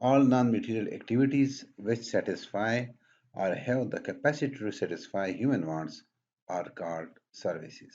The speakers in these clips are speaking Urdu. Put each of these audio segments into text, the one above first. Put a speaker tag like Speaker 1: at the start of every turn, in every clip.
Speaker 1: All non-material activities which satisfy or have the capacity to satisfy human wants are called services.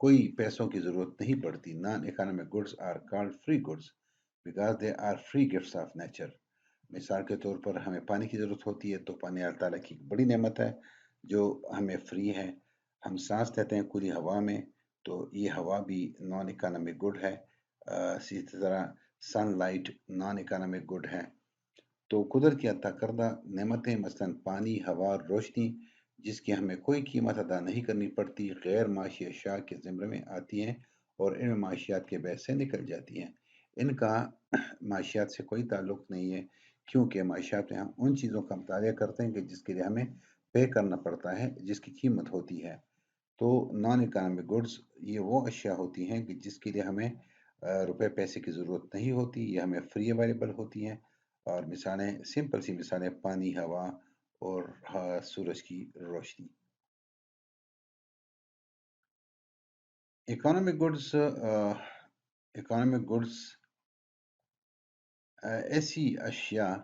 Speaker 1: کوئی پیسوں کی ضرورت نہیں پڑتی. Non economic goods are called free goods because they are free gifts of nature. مثال کے طور پر ہمیں پانی کی ضرورت ہوتی ہے تو پانی اللہ تعالیٰ کی بڑی نعمت ہے جو ہمیں فری ہے. ہم سانس لیتے ہیں کھلی ہوا میں تو یہ ہوا بھی نان اکانومک گڈ ہے. اسی طرح sun light naan economic good ہے. تو قدرت کی عطا کردہ نعمتیں مثلا پانی، ہوا اور روشنی جس کی ہمیں کوئی قیمت ادا نہیں کرنی پڑتی، غیر معاشی اشیاء کے زمرے میں آتی ہیں اور ان میں معاشیات کے بحث سے نکل جاتی ہیں. ان کا معاشیات سے کوئی تعلق نہیں ہے کیونکہ معاشیات میں ہم ان چیزوں کا مطالعہ کرتے ہیں کہ جس کے لیے ہمیں پے کرنا پڑتا ہے، جس کی قیمت ہوتی ہے. تو نان اکانومک گڈس یہ وہ اشیاء ہوتی ہیں کہ جس کے لیے ہمیں روپے پیسے کی ضرورت نہیں ہوتی، یہ ہمیں فری اویلیبل ہوتی ہیں. اور مثالیں سمپل سی مثالیں پانی، ہوا اور سورج کی روشنی. اکانومک گڈس ایسی اشیاء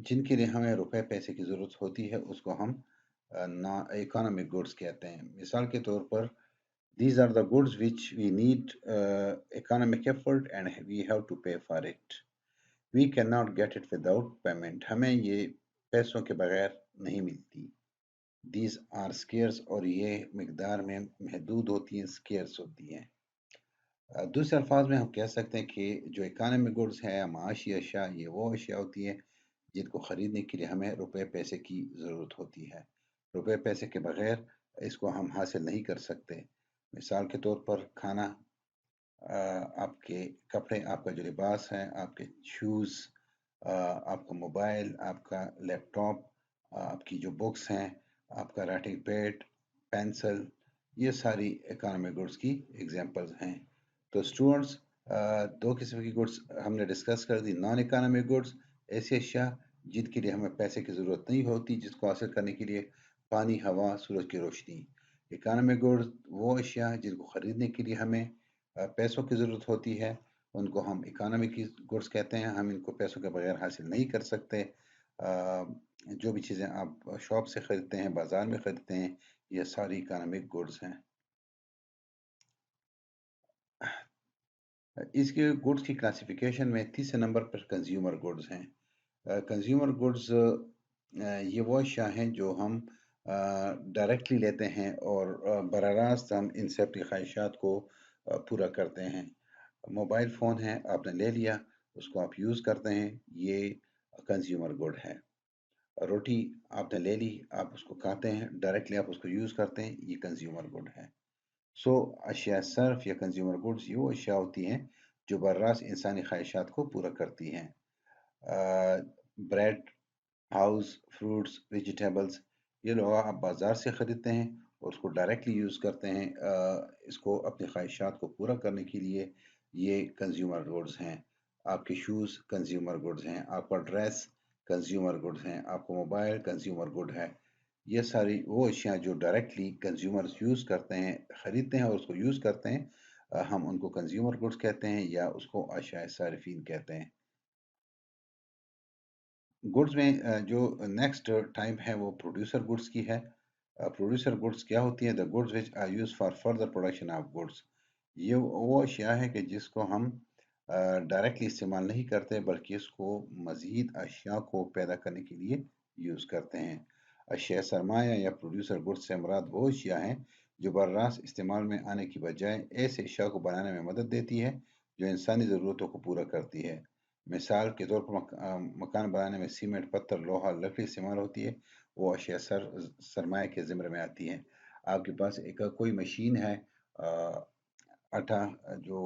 Speaker 1: جن کے لیے ہمیں روپے پیسے کی ضرورت ہوتی ہے اس کو ہم اکانومک گڈس کہتے ہیں. مثال کے طور پر these are the goods which we need economic effort and we have to pay for it. We cannot get it without payment. ہمیں یہ پیسوں کے بغیر نہیں ملتی. These are scarce اور یہ مقدار میں محدود ہوتی ہیں، scarce ہوتی ہیں. دوسرے الفاظ میں ہم کہہ سکتے ہیں کہ جو اکانومک گڈس ہے معاشی اشیاء یہ وہ اشیاء ہوتی ہیں جن کو خریدنے کے لیے ہمیں روپے پیسے کی ضرورت ہوتی ہے. روپے پیسے کے بغیر اس کو ہم حاصل نہیں کر سکتے. مثال کے طور پر کھانا، آپ کے کپڑے، آپ کا جو لباس ہے، آپ کے شوز، آپ کا موبائل، آپ کا لیپ ٹاپ، آپ کی جو بکس ہیں، آپ کا رائٹنگ پیڈ، پینسل، یہ ساری اکانومک گڈس کی ایگزامپلز ہیں. تو اسٹوڈنٹس دو قسم کی گڈس ہم نے ڈسکس کر دی. نان اکانومک گڈس ایسی اشیاء جن کے لیے ہمیں پیسے کی ضرورت نہیں ہوتی، جس کو حاصل کرنے کے لیے پانی، ہوا، سورج کی روشنی. اکانومک گڈس وہ اشیاء جن کو خریدنے کے لیے ہمیں پیسوں کی ضرورت ہوتی ہے، ان کو ہم اکانومک گڈس کہتے ہیں. ہم ان کو پیسوں کے بغیر حاصل نہیں کر سکتے. جو بھی چیزیں آپ شاپ سے خریدتے ہیں، بازار میں خریدتے ہیں، یہ ساری اکانومک گڈس ہیں. اس کے گڈس کی کلاسیفیکیشن میں تیسرے نمبر پر کنزیومر گڈس ہیں. کنزیومر گڈس یہ وہ اشیاء ہیں جو ہم ڈائریکٹلی لیتے ہیں اور براہ راست ہم ان سے اپنی خواہشات کو پورا کرتے ہیں. موبائل فون ہے، آپ نے لے لیا، اس کو آپ یوز کرتے ہیں، یہ کنزیومر گڈ ہے. روٹی آپ نے لے لی، آپ اس کو کھاتے ہیں، ڈائریکٹلی آپ اس کو یوز کرتے ہیں، یہ کنزیومر گڈ ہے. سو اشیاء صرف یا کنزیومر گڈس یہ وہ اشیاء ہوتی ہیں جو براہ انسانی خواہشات کو پورا کرتی ہیں. بریڈ، ہاؤس، فروٹس، ویجیٹیبلز، یہ لوگ آپ بازار سے خریدتے ہیں اور اس کو ڈائریکٹلی یوز کرتے ہیں اس کو اپنی خواہشات کو پورا کرنے کے لیے، یہ کنزیومر گڈس ہیں. آپ کے شوز کنزیومر گڈس ہیں، آپ کا ڈریس کنزیومر گڈس ہیں، آپ کا موبائل کنزیومر گڈ ہے. یہ ساری وہ اشیاء جو ڈائریکٹلی کنزیومرز یوز کرتے ہیں، خریدتے ہیں اور اس کو یوز کرتے ہیں، ہم ان کو کنزیومر گڈس کہتے ہیں یا اس کو اشیاء صارفین کہتے ہیں. گڈس میں جو نیکسٹ ٹائپ ہے وہ پروڈیوسر گڈس کی ہے. پروڈیوسر گڈس کیا ہوتی ہیں؟ The goods which are use for further production of goods. یہ وہ اشیاء ہے کہ جس کو ہم ڈائریکٹلی استعمال نہیں کرتے بلکہ اس کو مزید اشیاء کو پیدا کرنے کے لیے یوز کرتے ہیں. اشیاء سرمایہ یا پروڈیوسر گڈس سے مراد وہ اشیاء ہیں جو براہ استعمال میں آنے کی بجائے ایسے اشیاء کو بنانے میں مدد دیتی ہے جو انسانی ضرورتوں کو پورا کرتی ہے. مثال کے طور پر مکان بنانے میں سیمنٹ، پتھر، لوہا، لکڑی استعمال ہوتی ہے، وہ اشیاء سرمایہ کے ذمرے میں آتی ہیں. آپ کے پاس ایک کوئی مشین ہے، آٹا جو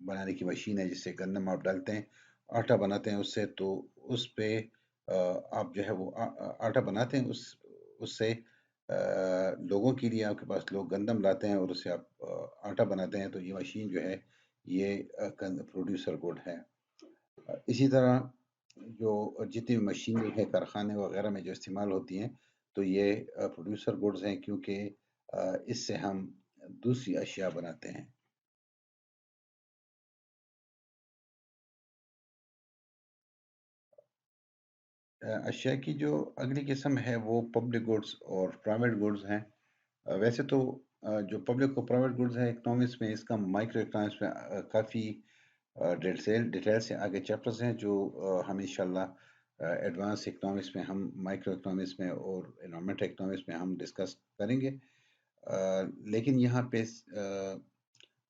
Speaker 1: بنانے کی مشین ہے جس سے گندم آپ ڈالتے ہیں، آٹا بناتے ہیں اس سے، تو اس پہ آپ جو ہے وہ آٹا بناتے ہیں اس سے لوگوں کے لیے. آپ کے پاس لوگ گندم لاتے ہیں اور اس سے آپ آٹا بناتے ہیں، تو یہ مشین جو ہے یہ پروڈیوسر گڈ ہے. اسی طرح جو جتنی مشینیں ہیں کارخانے وغیرہ میں جو استعمال ہوتی ہیں تو یہ پروڈیوسر گڈز ہیں کیونکہ اس سے ہم دوسری اشیاء بناتے ہیں. اشیاء کی جو اگلی قسم ہے وہ پبلک گڈز اور پرائیویٹ گڈز ہیں. ویسے تو جو پبلک کو پرائیویٹ گڈز ہے اکنامکس میں، اس کا مائکرو اکنامکس میں کافی ڈیٹیل سے آگے چیپٹرز ہیں جو ہم انشاءاللہ ایڈوانس اکنامکس میں، ہم مائکرو اکنامکس میں اور انوائرمنٹ اکنامکس میں ہم ڈسکس کریں گے۔ لیکن یہاں پہ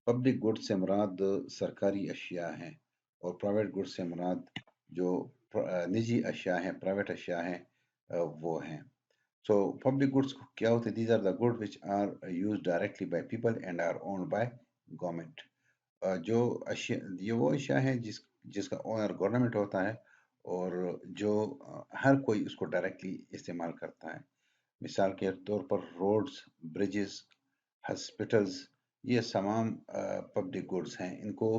Speaker 1: پبلک گڈ سے مراد سرکاری اشیاء ہیں، اور پرائیویٹ گڈ سے مراد جو نجی اشیاء ہیں، پرائیویٹ اشیاء ہیں، وہ ہیں۔ So public goods کیا ہوتے ہیں؟ These are the goods which are used directly by people and are owned by government۔ جو اشیاء، یہ وہ اشیاء ہیں جس کا اونر گورنمنٹ ہوتا ہے، اور جو ہر کوئی اس کو ڈائریکٹلی استعمال کرتا ہے۔ مثال کے طور پر روڈز، بریجز، ہاسپٹلز، یہ تمام پبلک گڈز ہیں۔ ان کو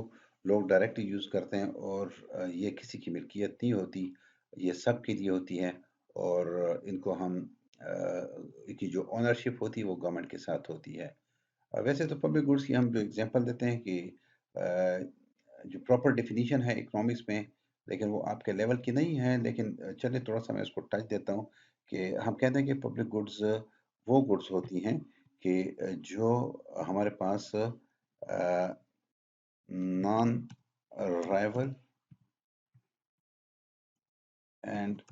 Speaker 1: لوگ ڈائریکٹلی یوز کرتے ہیں، اور یہ کسی کی ملکیت نہیں ہوتی، یہ سب کے لیے ہوتی ہے، اور ان کو ہم ان کی جو اونرشپ ہوتی ہے وہ گورنمنٹ کے ساتھ ہوتی ہے۔ ویسے تو پبلک گڈس کی ہم جو اگزامپل دیتے ہیں کہ جو پراپر ڈیفینیشن ہے اکنامکس میں، لیکن وہ آپ کے لیول کی نہیں ہے، لیکن چلے تھوڑا سا میں اس کو ٹچ دیتا ہوں کہ ہم کہتے ہیں کہ پبلک گڈز وہ گڈز ہوتی ہیں کہ جو ہمارے پاس non rival and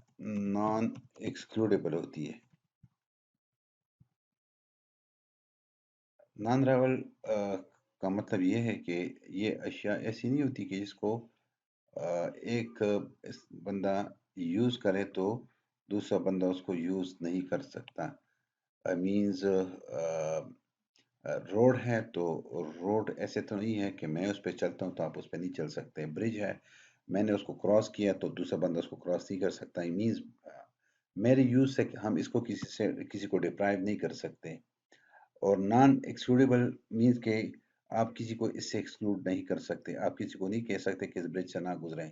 Speaker 1: non excludable ہوتی ہے۔ نان رائیول کا مطلب یہ ہے کہ یہ اشیاء ایسی نہیں ہوتی کہ جس کو ایک بندہ یوز کرے تو دوسرا بندہ اس کو یوز نہیں کر سکتا۔ مینز روڈ ہے تو روڈ ایسے تو نہیں ہے کہ میں اس پہ چلتا ہوں تو آپ اس پہ نہیں چل سکتے۔ برج ہے، میں نے اس کو کراس کیا تو دوسرا بندہ اس کو کراس نہیں کر سکتا۔ مینز میرے یوز سے ہم اس کو کسی کو ڈپرائیو نہیں کر سکتے۔ اور نان ایکسکلوڈیبل مینز کہ آپ کسی کو اس سے ایکسکلوڈ نہیں کر سکتے، آپ کسی کو نہیں کہہ سکتے کہ اس برج سے نہ گزریں۔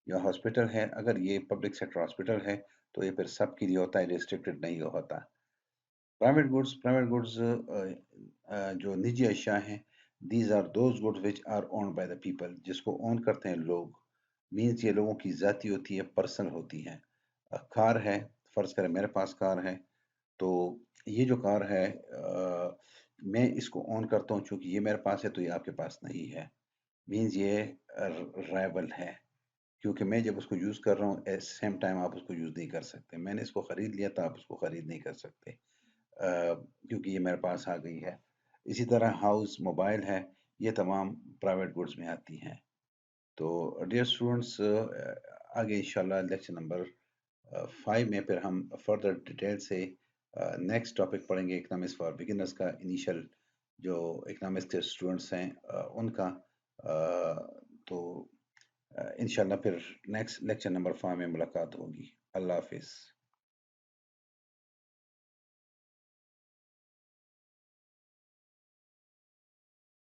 Speaker 1: یا ہاسپٹل ہے، اگر یہ پبلک سیکٹر ہاسپٹل ہے تو یہ پھر سب کے لیے ہوتا ہے، ریسٹرکٹڈ نہیں ہوتا۔ پرائیویٹ گڈز جو نجی اشیاء ہیں، these are those goods which are owned by the people, جس کو اون کرتے ہیں لوگ۔ مینز یہ لوگوں کی ذاتی ہوتی ہے، پرسنل ہوتی ہے۔ کار ہے، فرض کریں میرے پاس کار ہے، تو یہ جو کار ہے میں اس کو اون کرتا ہوں، چونکہ یہ میرے پاس ہے تو یہ آپ کے پاس نہیں ہے۔ مینز یہ رائیول ہے، کیونکہ میں جب اس کو یوز کر رہا ہوں ایٹ سیم ٹائم آپ اس کو یوز نہیں کر سکتے۔ میں نے اس کو خرید لیا تھا، آپ اس کو خرید نہیں کر سکتے کیونکہ یہ میرے پاس آ گئی ہے۔ اسی طرح ہاؤس، موبائل ہے، یہ تمام پرائیویٹ گڈز میں آتی ہیں۔ تو ڈیئر اسٹوڈنٹس، آگے انشاءاللہ لیکچر نمبر 5 میں پھر ہم فردر ڈیٹیل سے نیکسٹ ٹاپک پڑھیں گے، اکنامکس فار بگنرز کا، انیشل جو اکنامکس کے اسٹوڈنٹس ہیں ان کا۔ تو انشاءاللہ پھر نیکسٹ لیکچر نمبر 5 میں ملاقات ہوگی۔ اللہ حافظ۔